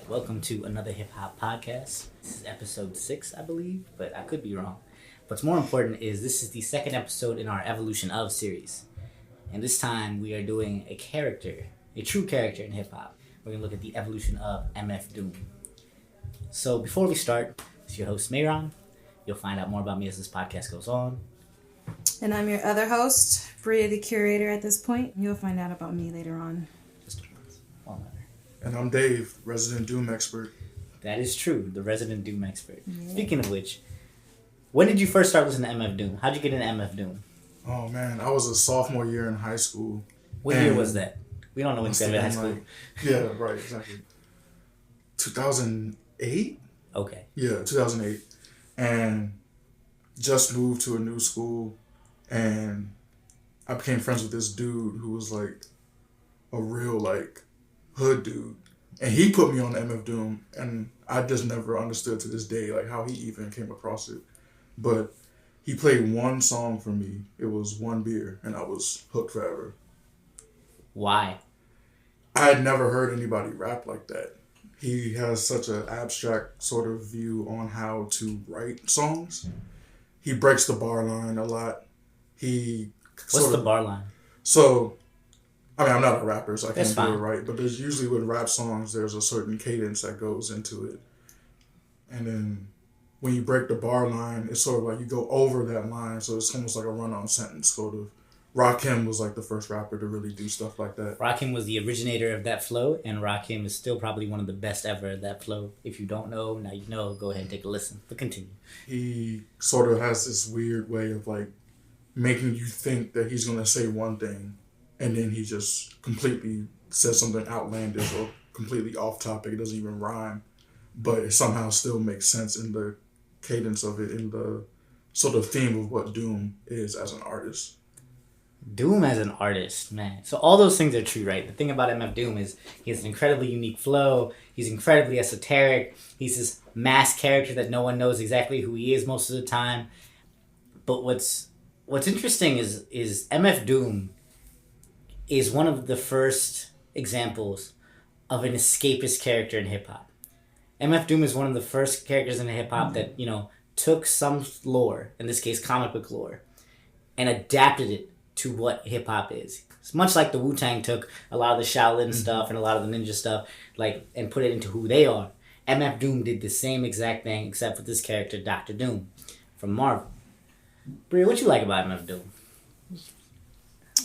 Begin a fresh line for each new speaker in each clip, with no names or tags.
Welcome to another hip hop podcast. This is episode 6, I believe, but I could be wrong. What's more important is this is the second episode in our Evolution of series. And this time we are doing a true character in hip hop. We're going to look at the evolution of MF Doom. So before we start, it's your host, Mayron. You'll find out more about me as this podcast goes on.
And I'm your other host, Bria the Curator at this point. You'll find out about me later on.
And I'm Dave, resident Doom expert.
That is true, the resident Doom expert. Yeah. Speaking of which, when did you first start listening to MF Doom? How'd you get into MF Doom?
Oh man, I was a sophomore year in high school.
What year was that? We don't know when you got in high school.
Yeah, right, exactly. 2008?
Okay.
Yeah, 2008. And just moved to a new school, and I became friends with this dude who was like a real hood dude, and he put me on MF Doom, and I just never understood to this day how he even came across it. But he played one song for me. It was One Beer, and I was hooked forever.
Why?
I had never heard anybody rap like that. He has such an abstract sort of view on how to write songs. He breaks the bar line a lot.
What's the bar line?
So, I mean, I'm not a rapper, so I can't
do
it right. But there's usually with rap songs, there's a certain cadence that goes into it. And then when you break the bar line, it's sort of like you go over that line. So it's almost like a run-on sentence, sort of. Rakim was the first rapper to really do stuff like that.
Rakim was the originator of that flow, and Rakim is still probably one of the best ever at that flow. If you don't know, now you know, go ahead and take a listen. But continue.
He sort of has this weird way of making you think that he's going to say one thing, and then he just completely says something outlandish or completely off topic. It doesn't even rhyme, but it somehow still makes sense in the cadence of it, in the sort of theme of what Doom is as an artist.
Doom as an artist, man. So all those things are true, right? The thing about MF Doom is he has an incredibly unique flow. He's incredibly esoteric. He's this masked character that no one knows exactly who he is most of the time. But what's interesting is MF Doom is one of the first examples of an escapist character in hip-hop. MF Doom is one of the first characters in hip-hop that, took some lore, in this case comic book lore, and adapted it to what hip-hop is. It's much like the Wu-Tang took a lot of the Shaolin stuff and a lot of the ninja stuff, and put it into who they are. MF Doom did the same exact thing, except with this character, Dr. Doom, from Marvel. Bria, what you like about MF Doom?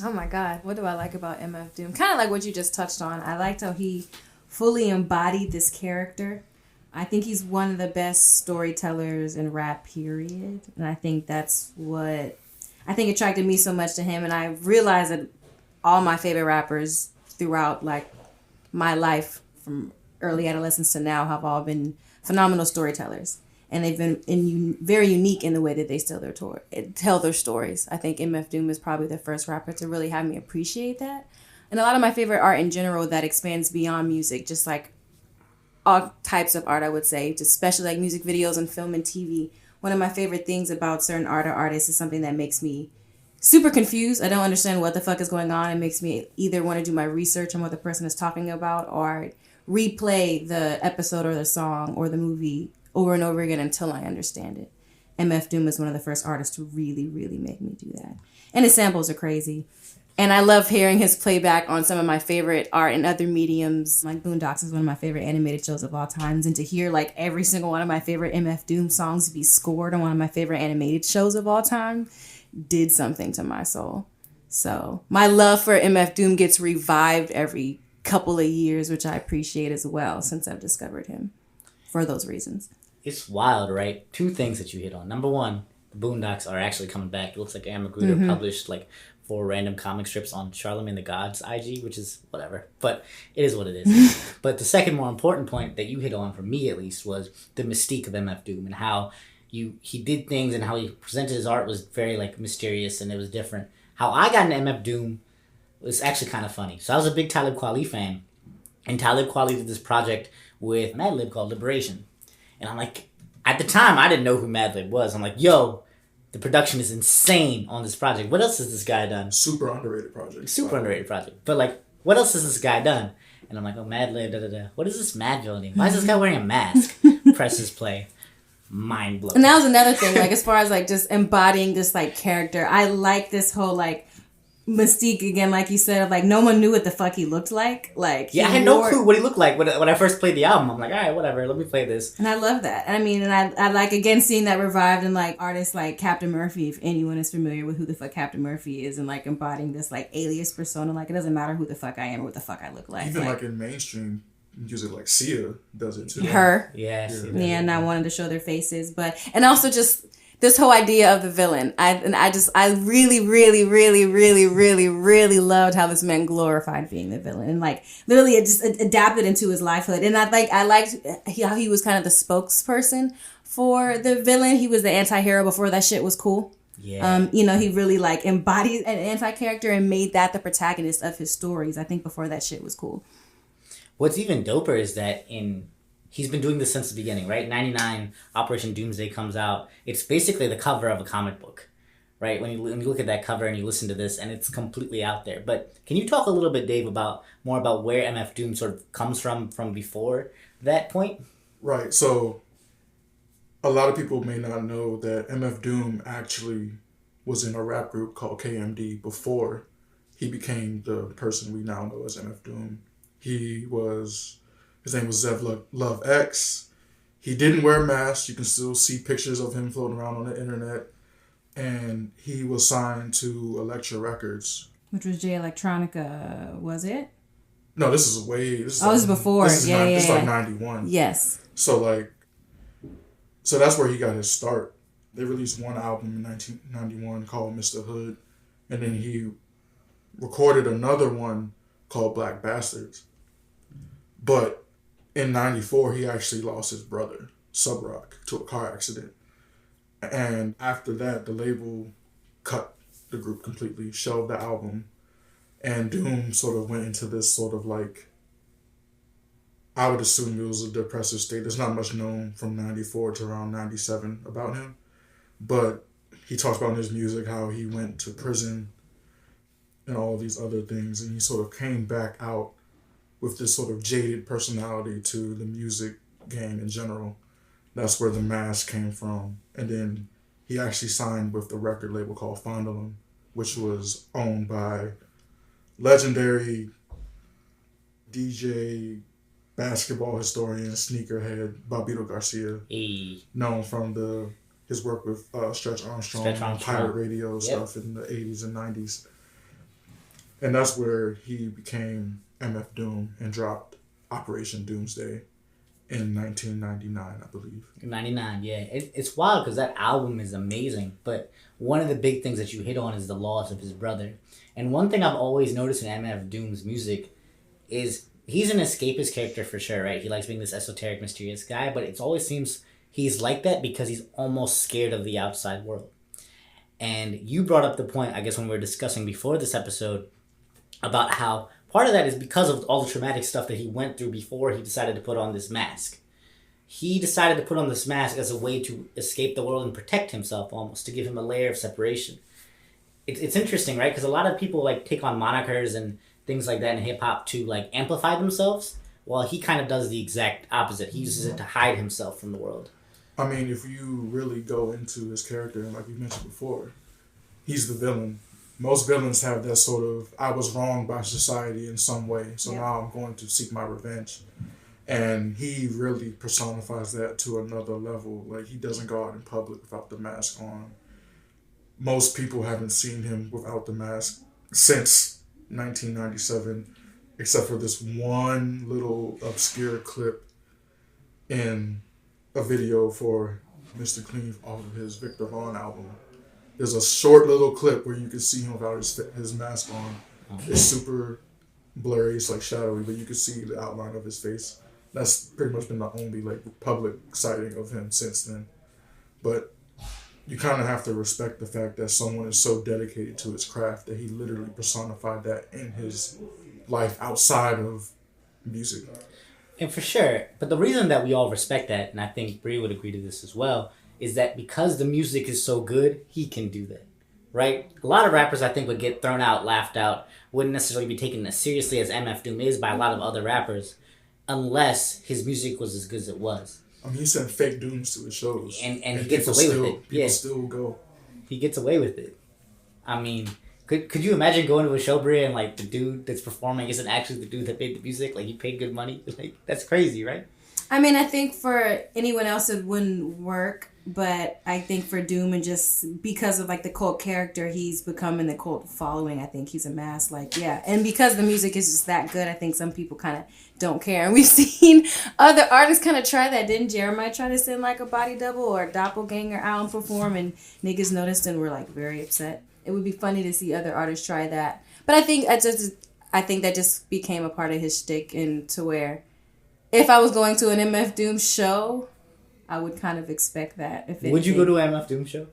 Oh my God, what do I like about MF Doom? Kind of like what you just touched on. I liked how he fully embodied this character. I think he's one of the best storytellers in rap, period. And I think that's what attracted me so much to him. And I realized that all my favorite rappers throughout my life from early adolescence to now have all been phenomenal storytellers. And they've been very unique in the way that they tell their stories. I think MF Doom is probably the first rapper to really have me appreciate that. And a lot of my favorite art in general that expands beyond music, just all types of art, I would say, especially music videos and film and TV. One of my favorite things about certain art or artists is something that makes me super confused. I don't understand what the fuck is going on. It makes me either want to do my research on what the person is talking about or replay the episode or the song or the movie over and over again until I understand it. MF Doom is one of the first artists to really, really make me do that. And his samples are crazy. And I love hearing his playback on some of my favorite art and other mediums. Boondocks is one of my favorite animated shows of all times. And to hear every single one of my favorite MF Doom songs be scored on one of my favorite animated shows of all time did something to my soul. So my love for MF Doom gets revived every couple of years, which I appreciate as well since I've discovered him for those reasons.
It's wild, right? Two things that you hit on. Number one, the Boondocks are actually coming back. It looks like Amagruder published 4 random comic strips on Charlemagne the God's IG, which is whatever. But it is what it is. But the second more important point that you hit on, for me at least, was the mystique of MF Doom and how he did things and how he presented his art was very mysterious and it was different. How I got into MF Doom was actually kind of funny. So I was a big Talib Kweli fan, and Talib Kweli did this project with Madlib called Liberation. And I'm at the time, I didn't know who Madlib was. I'm yo, the production is insane on this project. What else has this guy done?
Super underrated project.
But what else has this guy done? And And I'm like, oh, Mad Lib, da da da. What is this Mad villain? Why is this guy wearing a mask? Presses play. Mind blowing.
And that was another thing, like, as far as, like, just embodying this, like, character. I like this whole, like, mystique again, like you said, of, like, no one knew what the fuck he looked like. Like,
yeah, I had no clue what he looked like when I first played the album. I'm like, all right, whatever, let me play this.
And I love that. I mean, and I like, again, seeing that revived in, like, artists like Captain Murphy, if anyone is familiar with who the fuck Captain Murphy is, and, like, embodying this, like, alias persona. Like, it doesn't matter who the fuck I am or what the fuck I look like.
Even, like in mainstream music, like Sia does it too.
Her.
Yes.
Yeah, not wanting to show their faces. But, and also just this whole idea of the villain. I really, really, really, really, really, really loved how this man glorified being the villain. And, like, literally it just adapted into his lifehood. And I liked how he was kind of the spokesperson for the villain. He was the anti-hero before that shit was cool.
Yeah.
He really, like, embodied an anti-character and made that the protagonist of his stories. I think before that shit was cool.
What's even doper is that he's been doing this since the beginning, right? 99, Operation Doomsday comes out. It's basically the cover of a comic book, right? When you look at that cover and you listen to this, and it's completely out there. But can you talk a little bit, Dave, more about where MF Doom sort of comes from before that point?
Right. So a lot of people may not know that MF Doom actually was in a rap group called KMD before he became the person we now know as MF Doom. His name was Zev Love X. He didn't wear a mask. You can still see pictures of him floating around on the internet. And he was signed to Elektra Records.
Which was J Electronica, was it?
No, this is
before.
This is like 91.
Yes.
So that's where he got his start. They released one album in 1991 called Mr. Hood. And then he recorded another one called Black Bastards. But in 94, he actually lost his brother, Sub Rock, to a car accident. And after that, the label cut the group completely, shelved the album. And Doom sort of went into this sort of like, I would assume it was a depressive state. There's not much known from 94 to around 97 about him. But he talks about in his music how he went to prison and all these other things. And he sort of came back out with this sort of jaded personality to the music game in general. That's where the mask came from. And then he actually signed with the record label called Fondulum, which was owned by legendary DJ, basketball historian, sneakerhead, Bobito Garcia. Known from his work with Stretch Armstrong. Pirate radio stuff in the 80s and 90s. And that's where he became MF Doom and dropped Operation Doomsday in 1999, I believe. 99,
yeah. It's wild because that album is amazing, but one of the big things that you hit on is the loss of his brother. And one thing I've always noticed in MF Doom's music is he's an escapist character for sure, right? He likes being this esoteric, mysterious guy, but it always seems he's like that because he's almost scared of the outside world. And you brought up the point, I guess, when we were discussing before this episode about how part of that is because of all the traumatic stuff that he went through before he decided to put on this mask. He decided to put on this mask as a way to escape the world and protect himself, almost, to give him a layer of separation. It's interesting, right? Because a lot of people like take on monikers and things like that in hip-hop to like amplify themselves, while he kind of does the exact opposite. He uses it to hide himself from the world.
I mean, if you really go into his character, and like you mentioned before, he's the villain. Most villains have that sort of, I was wronged by society in some way, so now I'm going to seek my revenge. And he really personifies that to another level. Like, he doesn't go out in public without the mask on. Most people haven't seen him without the mask since 1997, except for this one little obscure clip in a video for Mr. Clean off of his Victor Vaughn album. There's a short little clip where you can see him without his mask on. It's super blurry, it's like shadowy, but you can see the outline of his face. That's pretty much been the only like public sighting of him since then. But you kind of have to respect the fact that someone is so dedicated to his craft that he literally personified that in his life outside of music.
And for sure, but the reason that we all respect that, and I think Bree would agree to this as well, is that because the music is so good, he can do that. right? A lot of rappers I think would get thrown out, laughed out, wouldn't necessarily be taken as seriously as MF Doom is by a lot of other rappers, unless his music was as good as it was.
I mean, he sent fake dooms to his shows,
And he gets away with it.
People still go.
He gets away with it. I mean, could you imagine going to a show, Bria, and like the dude that's performing isn't actually the dude that made the music? Like, he paid good money. Like, that's crazy, right?
I mean, I think for anyone else it wouldn't work, but I think for Doom, and just because of like the cult character he's becoming, the cult following, I think he's amassed. Like, yeah, and because the music is just that good, I think some people kind of don't care. And we've seen other artists kind of try that. Didn't Jeremiah try to send like a body double or a doppelganger out and perform, and niggas noticed and were like very upset? It would be funny to see other artists try that. But I think that just became a part of his shtick, and to where if I was going to an MF Doom show, I would kind of expect that.
Would you go to an MF Doom show?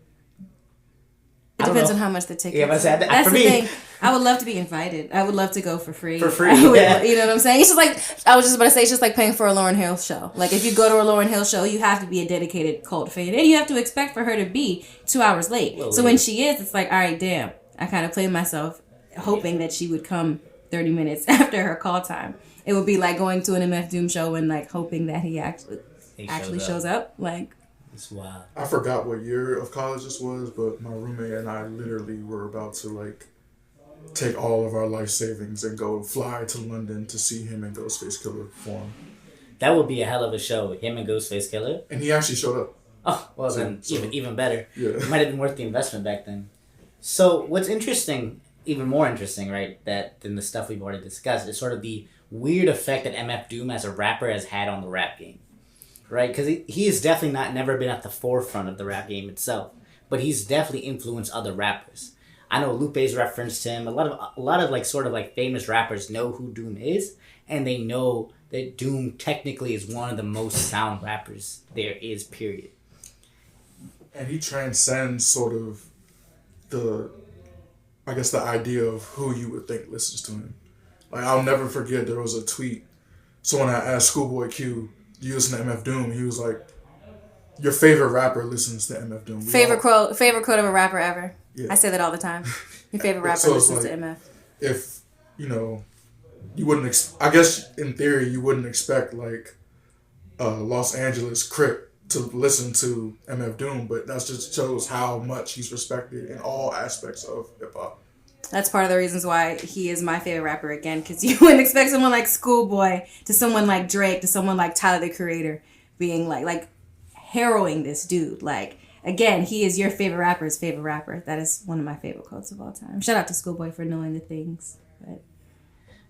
It depends on how much the ticket is.
Yeah, but
that's
for
the
me,
thing. I would love to be invited. I would love to go for free.
For free,
yeah. You know what I'm saying? It's just like, I was just about to say, it's just like paying for a Lauryn Hill show. Like, if you go to a Lauryn Hill show, you have to be a dedicated cult fan. And you have to expect for her to be 2 hours late. So when she is, it's like, all right, damn. I kind of played myself hoping that she would come 30 minutes after her call time. It would be like going to an MF Doom show and like hoping that he actually shows up. Like,
it's wild.
I forgot what year of college this was, but my roommate and I literally were about to like take all of our life savings and go fly to London to see him and Ghostface Killer perform.
That would be a hell of a show, him and Ghostface Killer.
And he actually showed up.
Oh, well then, even better.
Yeah.
It might have been worth the investment back then. So what's interesting, even more interesting, right, than the stuff we've already discussed, is sort of the weird effect that MF Doom as a rapper has had on the rap game, right? Because he has definitely never been at the forefront of the rap game itself, but he's definitely influenced other rappers. I know Lupe's referenced him. A lot of like sort of like famous rappers know who Doom is, and they know that Doom technically is one of the most sound rappers there is, period.
And he transcends sort of the idea of who you would think listens to him. Like, I'll never forget, there was a tweet. Someone had asked Schoolboy Q, "Do you listen to MF Doom?" He was like, "Your favorite rapper listens to MF Doom."
Favorite quote of a rapper ever.
Yeah.
I say that all the time. Your favorite rapper listens to MF.
If, you wouldn't, I guess in theory, you wouldn't expect like Los Angeles Crip to listen to MF Doom, but that just shows how much he's respected in all aspects of hip hop.
That's part of the reasons why he is my favorite rapper again, because you wouldn't expect someone like Schoolboy to someone like Drake to someone like Tyler the Creator being like harrowing this dude. Like, again, he is your favorite rapper's favorite rapper. That is one of my favorite quotes of all time. Shout out to Schoolboy for knowing the things. But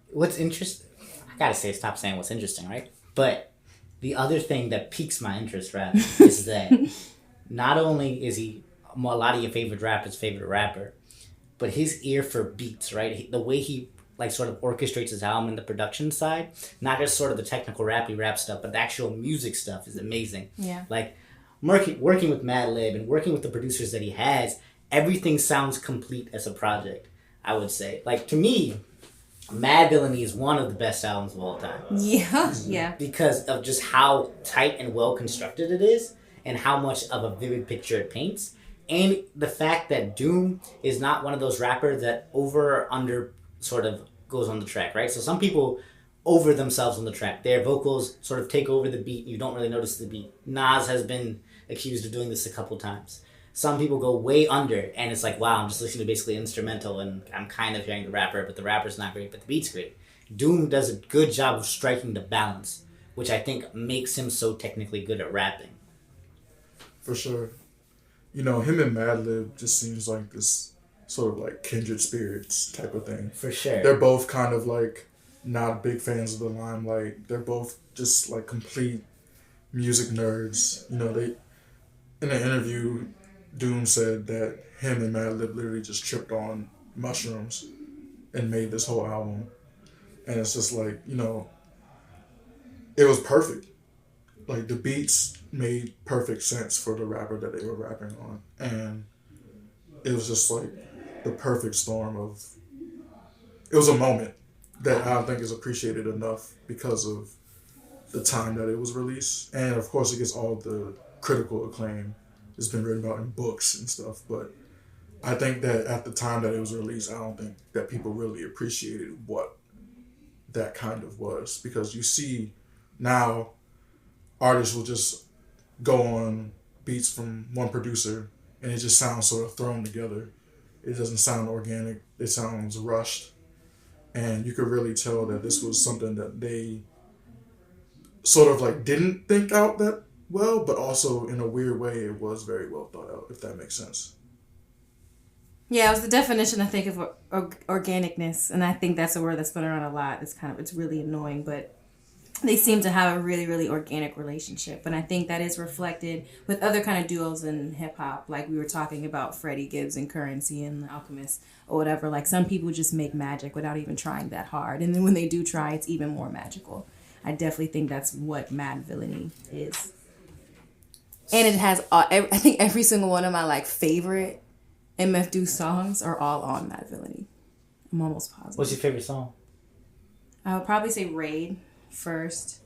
what's interesting, I gotta say, stop saying what's interesting, right? But the other thing that piques my interest, rather, is that not only is he a lot of your favorite rappers' favorite rapper, but his ear for beats, right? The way he like sort of orchestrates his album and the production side, not just sort of the technical rappy rap stuff, but the actual music stuff is amazing.
Yeah.
Like working with Madlib and working with the producers that he has, everything sounds complete as a project, I would say. Like, to me, Mad Villainy is one of the best albums of all time.
yeah, yeah.
Because of just how tight and well constructed it is, and how much of a vivid picture it paints. And the fact that Doom is not one of those rappers that over or under sort of goes on the track, right? So some people over themselves on the track. Their vocals sort of take over the beat. You don't really notice the beat. Nas has been accused of doing this a couple times. Some people go way under, and it's like, wow, I'm just listening to basically instrumental, and I'm kind of hearing the rapper, but the rapper's not great, but the beat's great. Doom does a good job of striking the balance, which I think makes him so technically good at rapping.
For sure. Him and Madlib just seems like this sort of like kindred spirits type of thing.
For sure.
They're both kind of like not big fans of the limelight. They're both just like complete music nerds. They, in an interview, Doom said that him and Madlib literally just tripped on mushrooms and made this whole album. And it's just like, it was perfect. Like, the beats made perfect sense for the rapper that they were rapping on. And it was just like the perfect storm of... It was a moment that I don't think is appreciated enough because of the time that it was released. And, of course, it gets all the critical acclaim. It's been written about in books and stuff. But I think that at the time that it was released, I don't think that people really appreciated what that kind of was, because you see now artists will just go on beats from one producer and it just sounds sort of thrown together. It doesn't sound organic. It sounds rushed. And you could really tell that this was something that they sort of like didn't think out that well, but also in a weird way, it was very well thought out, if that makes sense.
Yeah, it was the definition, I think, of organicness, and I think that's a word that's been around a lot. It's really annoying, but they seem to have a really, really organic relationship, and I think that is reflected with other kind of duos in hip hop, like we were talking about Freddie Gibbs and Currency and The Alchemist or whatever. Like, some people just make magic without even trying that hard, and then when they do try, it's even more magical. I definitely think that's what Mad Villainy is, and it has. I think every single one of my like favorite MF Doom songs are all on Mad Villainy. I'm almost positive.
What's your favorite song?
I would probably say Raid first,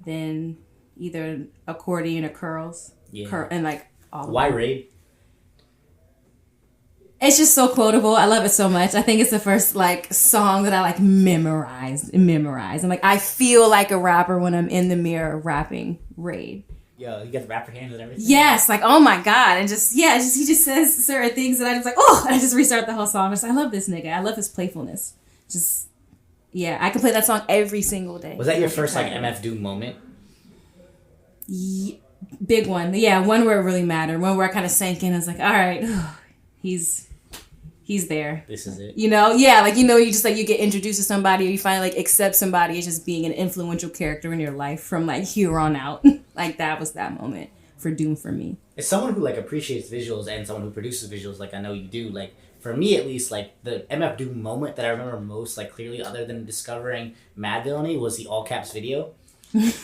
then either Accordion or Curls.
Yeah.
And like all of
Why
them.
Raid?
It's just so quotable. I love it so much. I think it's the first like song that I like memorized. I'm like, I feel like a rapper when I'm in the mirror rapping Raid.
Yo, you got the rapper hands and everything?
Yes, like, oh my God. And he just says certain things and I just like, oh, and I just restart the whole song. I love this nigga. I love his playfulness. Just, yeah, I can play that song every single day.
Was that your first like MF Doom moment?
Yeah, big one. Yeah, one where it really mattered. One where I kind of sank in. I was like, all right, he's there.
This is it.
You know? Yeah, like, you know, you just like, you get introduced to somebody or you finally like accept somebody as just being an influential character in your life from like here on out. Like, that was that moment for Doom for me.
As someone who like appreciates visuals and someone who produces visuals, like I know you do, like for me at least, like the MF Doom moment that I remember most, like clearly, other than discovering Mad Villainy, was the all caps video.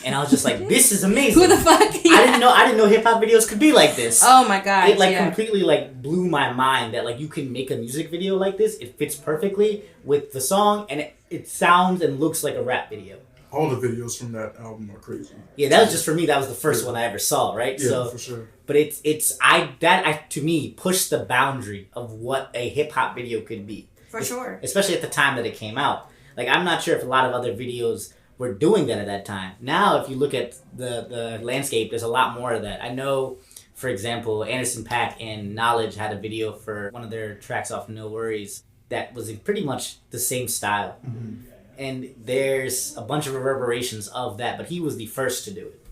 And I was just like, this is amazing.
Who the fuck? Yeah.
I didn't know hip hop videos could be like this.
Oh my God.
It like completely like blew my mind that like you can make a music video like this. It fits perfectly with the song and it sounds and looks like a rap video.
All the videos from that album are crazy.
Yeah, that was just for me. That was the first one I ever saw, right?
Yeah,
so,
for sure.
But to me pushed the boundary of what a hip hop video could be.
For sure.
Especially at the time that it came out. Like, I'm not sure if a lot of other videos were doing that at that time. Now, if you look at the landscape, there's a lot more of that. I know, for example, Anderson .Paak and Knowledge had a video for one of their tracks off No Worries that was in pretty much the same style.
Mm-hmm.
And there's a bunch of reverberations of that, but he was the first to do it.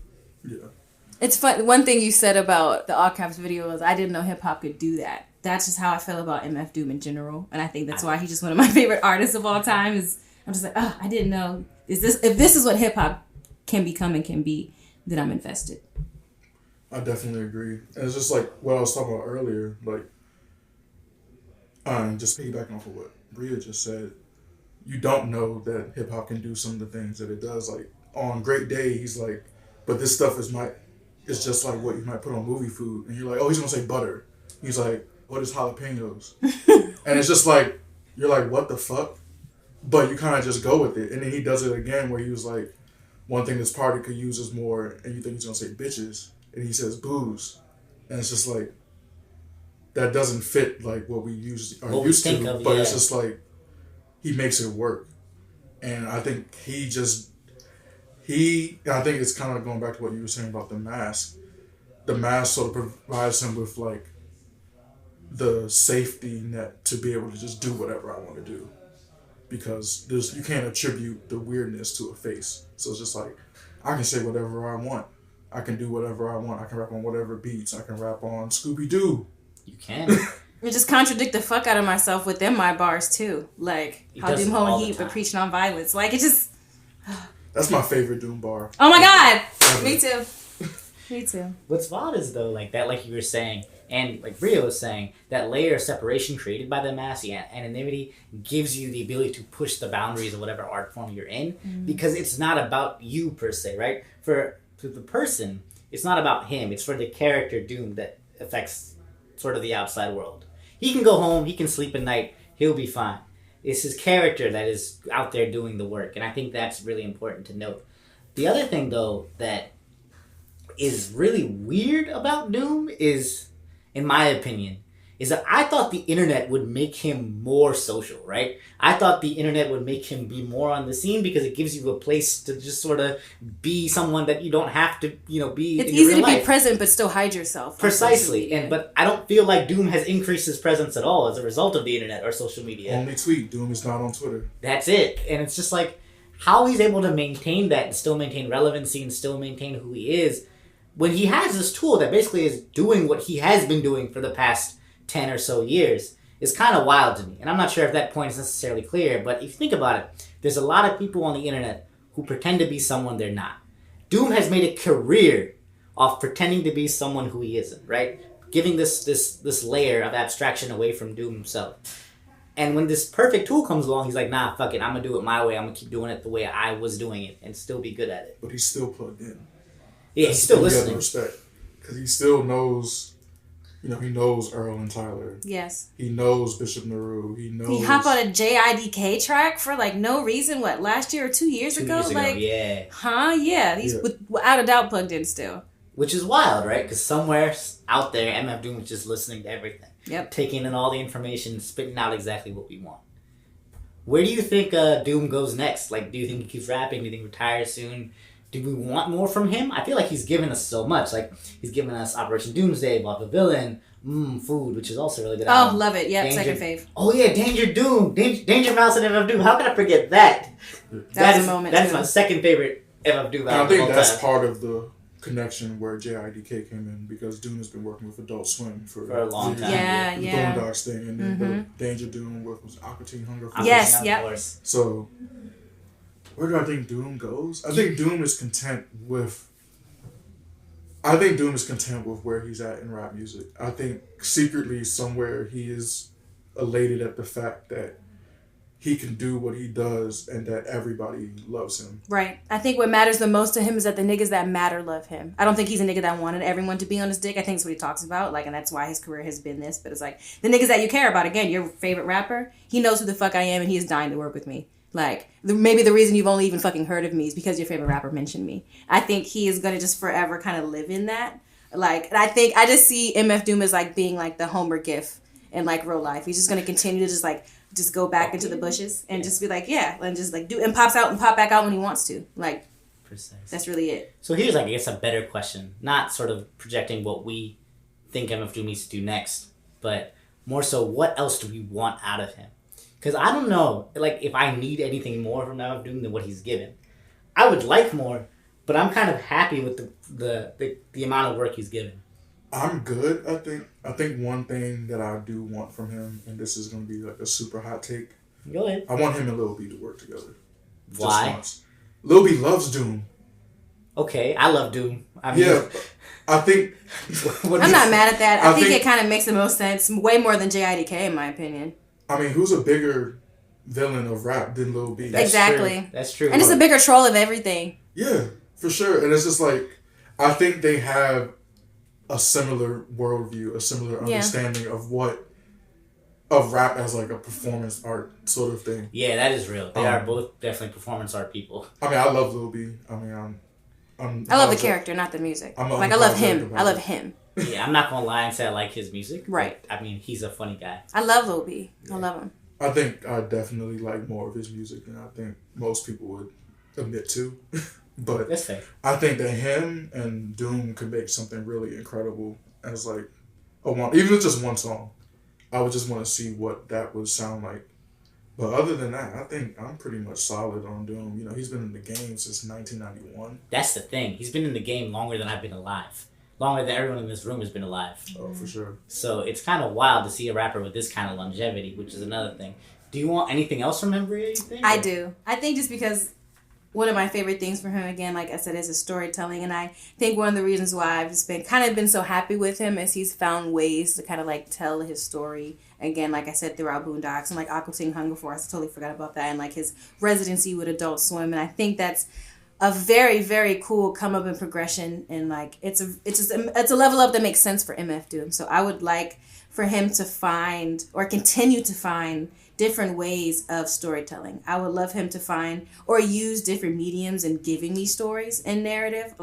Yeah.
It's fun. One thing you said about the all caps video was I didn't know hip hop could do that. That's just how I feel about MF Doom in general, and I think that's why he's just one of my favorite artists of all time. Is I'm just like, oh, I didn't know. If this is what hip hop can become and can be, then I'm invested.
I definitely agree. And it's just like what I was talking about earlier, like just piggybacking off of what Bria just said. You don't know that hip hop can do some of the things that it does. Like on Great Day, he's like, but this stuff is just like what you might put on movie food. And you're like, oh, he's gonna say butter. He's like, what is jalapenos? And it's just like, you're like, what the fuck? But you kind of just go with it. And then he does it again where he was like, one thing this party could use is more, and you think he's gonna say bitches, and he says booze. And it's just like, that doesn't fit like what we used to, but yeah. It's just like, he makes it work. And I think I think it's kind of going back to what you were saying about the mask. The mask sort of provides him with like the safety net to be able to just do whatever I want to do. Because you can't attribute the weirdness to a face. So it's just like, I can say whatever I want. I can do whatever I want. I can rap on whatever beats. I can rap on Scooby-Doo.
You can.
I just contradict the fuck out of myself within my bars too. Like, how Doom Ho and Heat but preach non-violence. Like, it just...
That's my favorite Doom bar.
Oh my God! Me too. Me too.
What's odd is though, like that, like you were saying, and like Bria was saying, that layer of separation created by the mask, the anonymity, gives you the ability to push the boundaries of whatever art form you're in, because it's not about you per se, right? For the person, it's not about him. It's for the character Doom that affects sort of the outside world. He can go home, he can sleep at night, he'll be fine. It's his character that is out there doing the work, and I think that's really important to note. The other thing, though, that is really weird about Doom is, in my opinion, is that I thought the internet would make him more social, right? I thought the internet would make him be more on the scene because it gives you a place to just sort of be someone that you don't have to, be.
It's
in your
easy
real
to be
life.
present but still hide yourself.
Precisely, but I don't feel like Doom has increased his presence at all as a result of the internet or social media.
Only tweet. Doom is not on Twitter.
That's it, and it's just like how he's able to maintain that and still maintain relevancy and still maintain who he is when he has this tool that basically is doing what he has been doing for the past 10 or so years is kind of wild to me. And I'm not sure if that point is necessarily clear, but if you think about it, there's a lot of people on the internet who pretend to be someone they're not. Doom has made a career of pretending to be someone who he isn't, right? Giving this layer of abstraction away from Doom himself. And when this perfect tool comes along, he's like, nah, fuck it, I'm going to do it my way. I'm going to keep doing it the way I was doing it and still be good at it.
But he's still plugged in.
Yeah, he's still listening.
Respect. Because he still knows, he knows Earl and Tyler.
Yes.
He knows Bishop Naru. He knows.
He hopped on a JIDK track for no reason, last year or 2 years ago?
Yeah.
Huh? Yeah. He's without a doubt plugged in still.
Which is wild, right? Because somewhere out there, MF Doom is just listening to everything.
Yep.
Taking in all the information, spitting out exactly what we want. Where do you think Doom goes next? Do you think he keeps rapping? Do you think he retires soon? Do we want more from him? I feel like he's given us so much. He's given us Operation Doomsday, Bob the Villain, Food, which is also a really good album.
Love it. Yep, second fave.
Oh yeah, Danger Doom. Danger Mouse and MF Doom. How can I forget that?
That was a moment.
That is my second favorite MF Doom album.
I think that's part of the connection where JIDK came in because Doom has been working with Adult Swim for
a long time.
Yeah,
the
yeah.
Boondocks thing, and then the Danger Doom was Aqua Teen Hunger.
Yes, yep.
So, where do I think Doom goes? I think Doom is content with where he's at in rap music. I think secretly somewhere he is elated at the fact that he can do what he does and that everybody loves him. Right.
I think what matters the most to him is that the niggas that matter love him. I don't think he's a nigga that wanted everyone to be on his dick. I think that's what he talks about. And that's why his career has been this. But it's the niggas that you care about, again, your favorite rapper, he knows who the fuck I am and he is dying to work with me. Maybe the reason you've only even fucking heard of me is because your favorite rapper mentioned me. I think he is going to just forever kind of live in that. And I just see MF Doom as being the Homer gif in real life. He's just going to continue to just go back into the bushes and just be and just do and pops out and pop back out when he wants to.
Precise.
That's really it.
So here's I guess a better question, not sort of projecting what we think MF Doom needs to do next, but more so what else do we want out of him? Because I don't know, if I need anything more from MF Doom than what he's given. I would like more, but I'm kind of happy with the amount of work he's given.
I'm good. I think one thing that I do want from him, and this is going to be a super hot take.
Go ahead.
I want him and Lil B to work together.
Why?
Just once. Lil B loves Doom.
Okay, I love Doom. I
think...
I'm not mad at that. I think it kind of makes the most sense. Way more than JIDK, in my opinion.
Who's a bigger villain of rap than Lil B?
Exactly.
That's true.
And it's a bigger troll of everything.
Yeah, for sure. And it's just I think they have a similar worldview, a similar understanding of rap as a performance art sort of thing.
Yeah, that is real. They are both definitely performance art people.
I love Lil B. I
love the character, not the music. I love him. I love him.
Yeah, I'm not gonna lie and say I like his music.
Right.
He's a funny guy.
I love Lil B. I love him.
I think I definitely like more of his music than I think most people would admit to. But
that's fair.
I think that him and Doom could make something really incredible as even if just one song. I would just want to see what that would sound like. But other than that, I think I'm pretty much solid on Doom. He's been in the game since 1991.
That's the thing. He's been in the game longer than I've been alive. Longer than everyone in this room has been alive.
Oh, for sure.
So it's kind of wild to see a rapper with this kind of longevity, which is another thing. Do you want anything else from him, Bria, you think?
I do. I think just because one of my favorite things for him, again, like I said, is his storytelling. And I think one of the reasons why I've just been so happy with him is he's found ways to kind of tell his story. Again, like I said, throughout Boondocks and Aqua Teen Hunger Force. I totally forgot about that. And his residency with Adult Swim. And I think that's a very, very cool come up in progression. And it's a level up that makes sense for MF Doom. So I would like for him to find or continue to find different ways of storytelling. I would love him to find or use different mediums in giving me stories and narrative.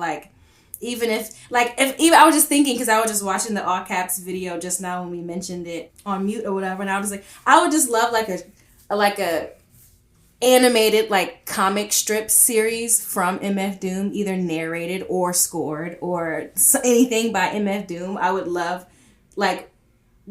Even if I was just thinking, because I was just watching the all caps video just now when we mentioned it on mute or whatever, and I was like, I would just love like a animated like comic strip series from MF Doom, either narrated or scored or anything by MF Doom. I would love, like,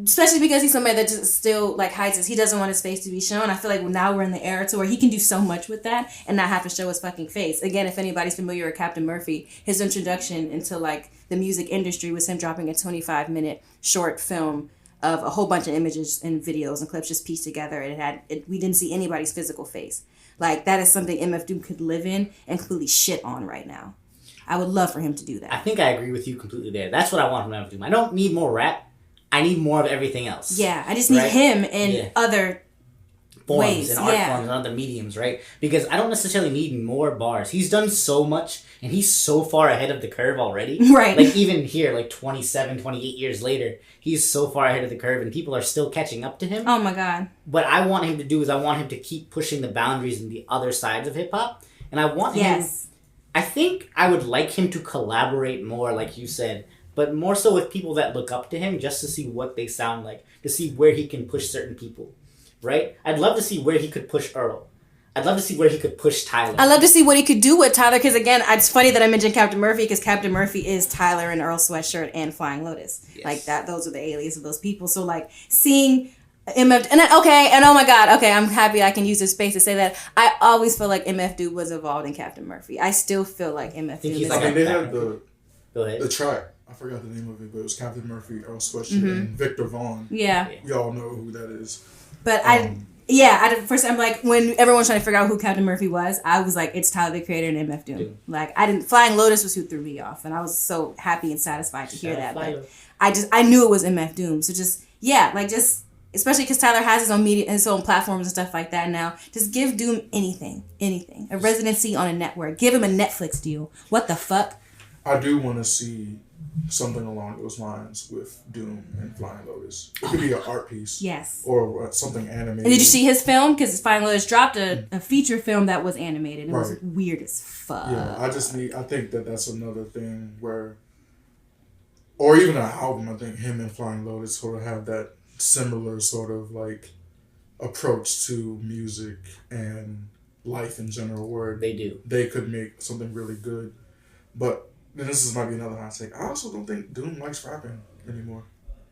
especially because he's somebody that just still like hides his, he doesn't want his face to be shown. I feel like now we're in the era to where he can do so much with that and not have to show his fucking face. Again, if anybody's familiar with Captain Murphy, his introduction into like the music industry was him dropping a 25-minute short film of a whole bunch of images and videos and clips just pieced together, and we didn't see anybody's physical face. Like, that is something MF Doom could live in and completely shit on right now. I would love for him to do that.
I think I agree with you completely there. That's what I want from MF Doom. I don't need more rap. I need more of everything else.
Yeah, I just need him in other
forms,
ways.
in art forms and other mediums, right? Because I don't necessarily need more bars. He's done so much, and he's so far ahead of the curve already.
Right.
Like, even here, like 27, 28 years later, he's so far ahead of the curve, and people are still catching up to him.
Oh, my God.
What I want him to do is I want him to keep pushing the boundaries in the other sides of hip-hop. And I want him... I think I would like him to collaborate more, like you said, but more so with people that look up to him, just to see what they sound like, to see where he can push certain people, right? I'd love to see where he could push Earl. I'd love to see where he could push Tyler.
I'd love to see what he could do with Tyler, because again, it's funny that I mentioned Captain Murphy, because Captain Murphy is Tyler in Earl Sweatshirt and Flying Lotus.
Yes.
Like that, those are the alias of those people. So like seeing MF, and oh my God, okay, I'm happy I can use this space to say that I always feel like MF Doom was involved in Captain Murphy. I still feel like MF Doom is.
I mean, they had
Go ahead.
the track. I forgot the name of it, but it was Captain Murphy, Earl Sweatshirt, and Victor Vaughn.
Yeah.
Y'all know who that is.
But first I'm like, when everyone's trying to figure out who Captain Murphy was, I was like, it's Tyler the Creator and MF Doom. Like, Flying Lotus was who threw me off, and I was so happy and satisfied to hear that. But I knew it was MF Doom. So especially because Tyler has his own media, his own platforms and stuff like that now. Just give Doom anything. A residency on a network. Give him a Netflix deal. What the fuck?
I do want to see something along those lines with Doom and Flying Lotus. It could be an art piece.
Yes.
Or something animated.
And did you see his film? Because Flying Lotus dropped a feature film that was animated. It was weird as fuck.
Yeah, I think that's another thing where, or even an album, I think him and Flying Lotus sort of have that similar sort of like approach to music and life in general, where
they do.
They could make something really good. But then might be another hot take. I also don't think Doom likes rapping anymore.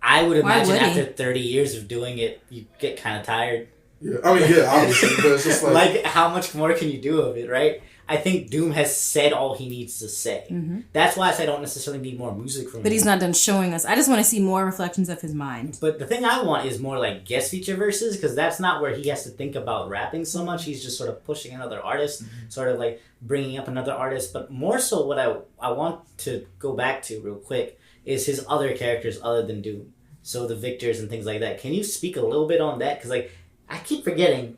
I would imagine after 30 years of doing it, you get kind of tired.
Yeah, I mean, yeah, obviously, but it's just
like how much more can you do of it, right? I think Doom has said all he needs to say. Mm-hmm. That's why I say I don't necessarily need more music from him.
But he's not done showing us. I just want to see more reflections of his mind.
But the thing I want is more like guest feature verses, because that's not where he has to think about rapping so much. He's just sort of pushing another artist, sort of like bringing up another artist. But more so what I want to go back to real quick is his other characters other than Doom. So the Victors and things like that. Can you speak a little bit on that? Because like, I keep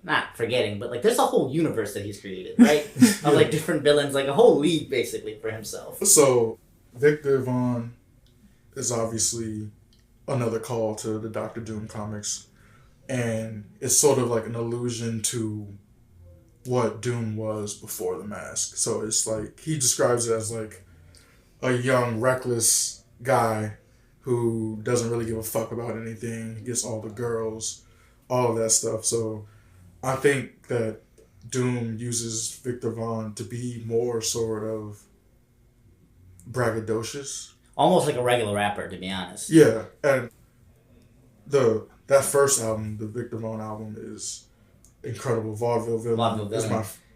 not forgetting, but like there's a whole universe that he's created, right? Of like different villains, like a whole league basically for himself.
So Victor Vaughn is obviously another call to the Doctor Doom comics, and it's sort of like an allusion to what Doom was before the mask. So it's like he describes it as like a young, reckless guy who doesn't really give a fuck about anything, gets all the girls, all of that stuff. So I think that Doom uses Victor Vaughn to be more sort of braggadocious.
Almost like a regular rapper, to be honest.
Yeah, and that first album, the Victor Vaughn album, is incredible. Vaudeville Villain.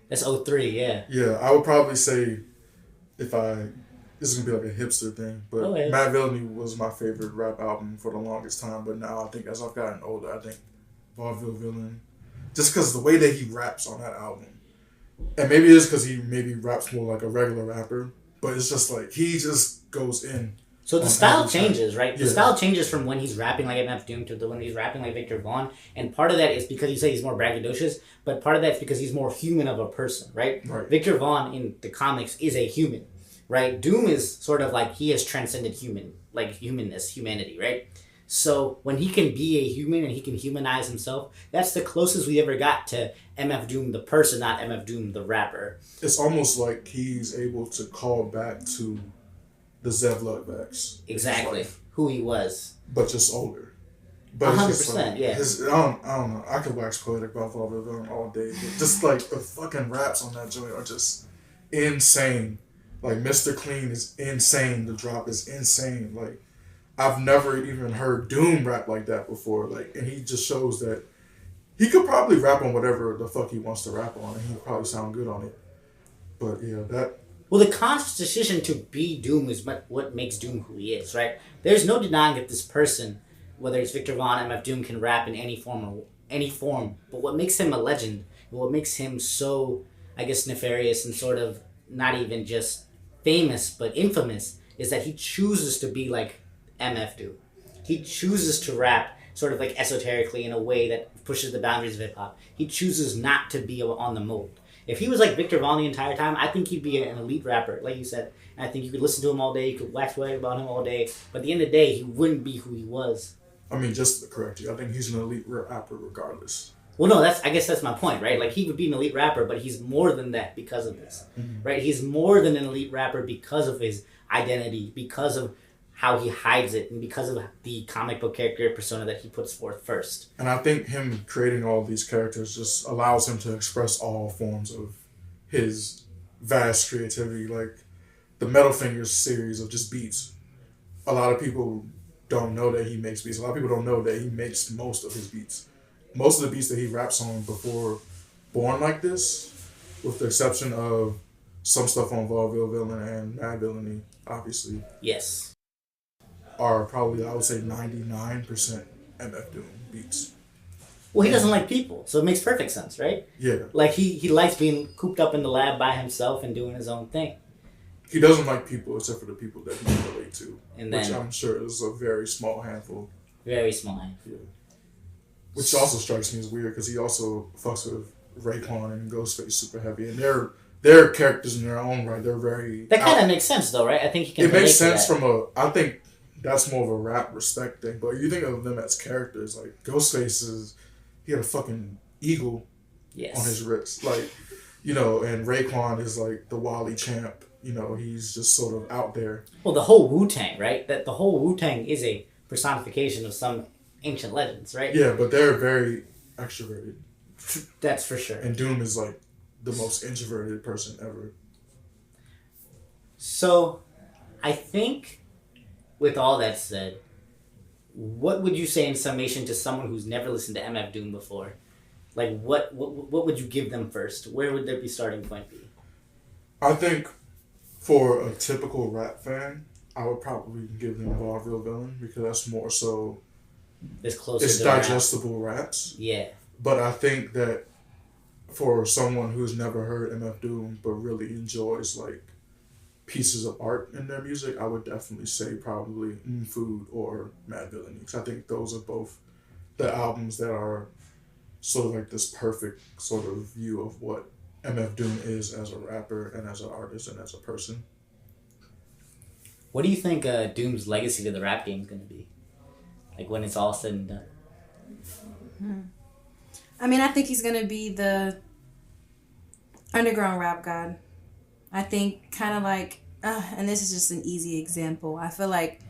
That's 03, yeah.
Yeah, I would probably say this is going to be like a hipster thing, but Mad Villainy was my favorite rap album for the longest time, but now I think as I've gotten older, I think Vaudeville Villain, just because the way that he raps on that album, and maybe it's because he maybe raps more like a regular rapper, but it's just like he just goes in.
So the style changes, right? The style changes from when he's rapping like MF Doom to when he's rapping like Victor Vaughn, and part of that is because you say he's more braggadocious, but part of that's because he's more human of a person, right? Victor Vaughn in the comics is a human, right? Doom is sort of like he has transcended humanity, right? So when he can be a human and he can humanize himself, that's the closest we ever got to MF Doom the person, not MF Doom the rapper.
It's almost like he's able to call back to the Zev Lugbacks.
Exactly. Who he was.
But just older. But
100%, yeah.
I don't know. I could wax poetic about Vaughn all day. But just like the fucking raps on that joint are just insane. Like Mr. Clean is insane. The drop is insane. Like I've never even heard Doom rap like that before. Like, and he just shows that he could probably rap on whatever the fuck he wants to rap on, and he'd probably sound good on it. But yeah, that.
Well, the conscious decision to be Doom is what makes Doom who he is, right? There's no denying that this person, whether it's Victor Vaughn, MF Doom, can rap in any form. But what makes him a legend, what makes him so, I guess, nefarious and sort of not even just famous, but infamous, is that he chooses to be like MF Doom. He chooses to rap sort of like esoterically in a way that pushes the boundaries of hip-hop. He chooses not to be on the mold. If he was like Victor Vaughn the entire time, I think he'd be an elite rapper, like you said. And I think you could listen to him all day, you could wax poetic about him all day, but at the end of the day, he wouldn't be who he was.
I mean, just to correct you, I think he's an elite rapper regardless.
Well, no, I guess that's my point, right? Like, he would be an elite rapper, but he's more than that because of this, right? He's more than an elite rapper because of his identity, because of how he hides it, and because of the comic book character persona that he puts forth first.
And I think him creating all these characters just allows him to express all forms of his vast creativity. Like the Metal Fingers series of just beats. A lot of people don't know that he makes beats. A lot of people don't know that he makes most of his beats. Most of the beats that he raps on before Born Like This, with the exception of some stuff on Vaudeville Villain and Mad Villainy, obviously.
Yes.
Are probably, I would say, 99% MF Doom beats.
Well, he doesn't like people, so it makes perfect sense, right?
Yeah.
Like, he likes being cooped up in the lab by himself and doing his own thing.
He doesn't like people except for the people that he can relate to,
And then,
which I'm sure is a very small handful.
Very small.
Yeah. Which also strikes me as weird because he also fucks with Raekwon and Ghostface super heavy, and they're characters in their own right. They're very.
That kind of makes sense, though, right? I think he can.
It makes sense from a. I think that's more of a rap respect thing, but you think of them as characters. Like Ghostface he had a fucking eagle on his wrist, like, you know, and Raekwon is like the Wally champ. You know, he's just sort of out there.
Well, the whole Wu-Tang, right? That the whole Wu-Tang is a personification of some ancient legends, right?
Yeah, but they're very extroverted.
That's for sure.
And Doom is like the most introverted person ever.
So, I think, with all that said, what would you say in summation to someone who's never listened to MF Doom before? Like, what would you give them first? Where would their starting point be?
I think for a typical rap fan, I would probably give them Vaudeville Villain because that's more so.
It's closer.
It's
to
digestible raps.
Yeah.
But I think that for someone who's never heard MF Doom but really enjoys like pieces of art in their music, I would definitely say probably Food or Mad Villainy. Because I think those are both the albums that are sort of like this perfect sort of view of what MF Doom is as a rapper and as an artist and as a person.
What do you think Doom's legacy to the rap game is going to be? Like when it's all said and done?
I mean, I think he's going to be the underground rap god. I think kind of like, and this is just an easy example. I feel like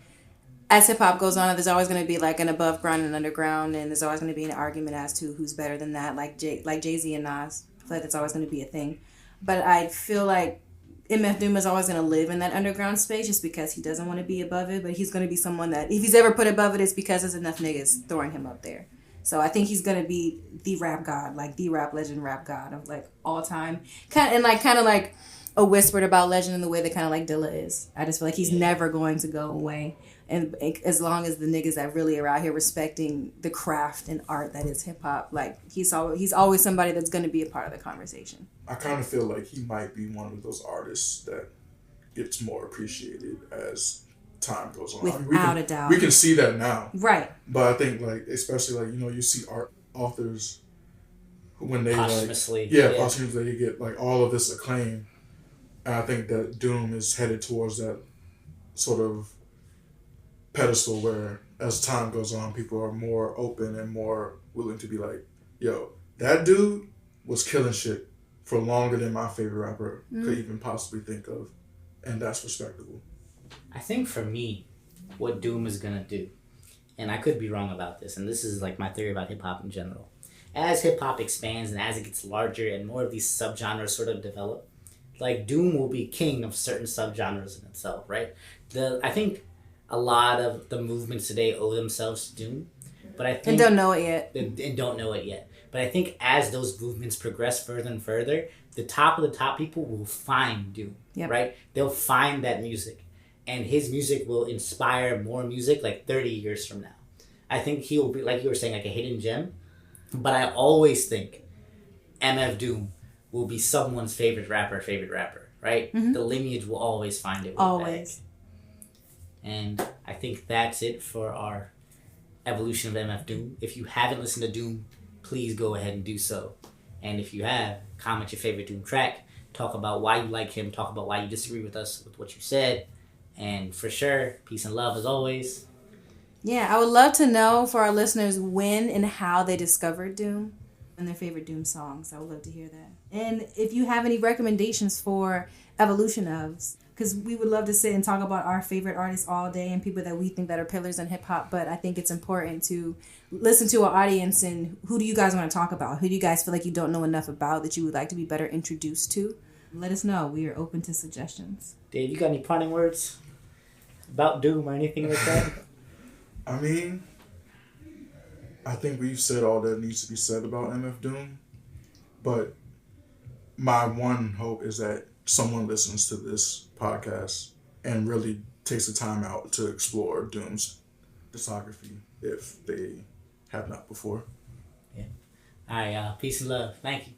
as hip hop goes on, there's always going to be like an above ground and underground, and there's always going to be an argument as to who's better than that, like Jay-Z and Nas. I feel like that's always going to be a thing. But I feel like MF Doom is always going to live in that underground space just because he doesn't want to be above it, but he's going to be someone that, if he's ever put above it, it's because there's enough niggas throwing him up there. So I think he's going to be the rap god, like the rap legend rap god of like all time. Kind of like a whispered about legend in the way that kind of like Dilla is. I just feel like he's never going to go away. And as long as the niggas that really are out here respecting the craft and art that is hip hop, like he's always somebody that's going to be a part of the conversation.
I kind of feel like he might be one of those artists that gets more appreciated as time goes on.
Without a doubt.
We can see that now.
Right.
But I think like, especially like, you know, you see art authors when they
posthumously.
Posthumously they get like all of this acclaim. And I think that Doom is headed towards that sort of pedestal where as time goes on, people are more open and more willing to be like, yo, that dude was killing shit for longer than my favorite rapper could even possibly think of. And that's respectable.
I think for me, what Doom is gonna do, and I could be wrong about this, and this is like my theory about hip hop in general. As hip hop expands and as it gets larger and more of these subgenres sort of develop, like Doom will be king of certain subgenres in itself, right? I think a lot of the movements today owe themselves to Doom, but I think
And don't know it yet.
and don't know it yet. But I think as those movements progress further and further, the top of the top people will find Doom, right? They'll find that music, and his music will inspire more music like 30 years from now. I think he will be, like you were saying, like a hidden gem. But I always think MF Doom will be someone's favorite rapper, right?
Mm-hmm.
The lineage will always find it.
Always.
And I think that's it for our evolution of MF Doom. If you haven't listened to Doom, please go ahead and do so. And if you have, comment your favorite Doom track. Talk about why you like him. Talk about why you disagree with us with what you said. And for sure, peace and love as always.
Yeah, I would love to know for our listeners when and how they discovered Doom and their favorite Doom songs. I would love to hear that. And if you have any recommendations for evolution ofs, because we would love to sit and talk about our favorite artists all day and people that we think that are pillars in hip hop, but I think it's important to listen to our audience and who do you guys want to talk about? Who do you guys feel like you don't know enough about that you would like to be better introduced to? Let us know. We are open to suggestions.
Dave, you got any parting words about Doom or anything like that?
I mean, I think we've said all that needs to be said about MF Doom, but my one hope is that someone listens to this podcast and really takes the time out to explore Doom's discography if they have not before.
Yeah. All right, y'all. Peace and love. Thank you.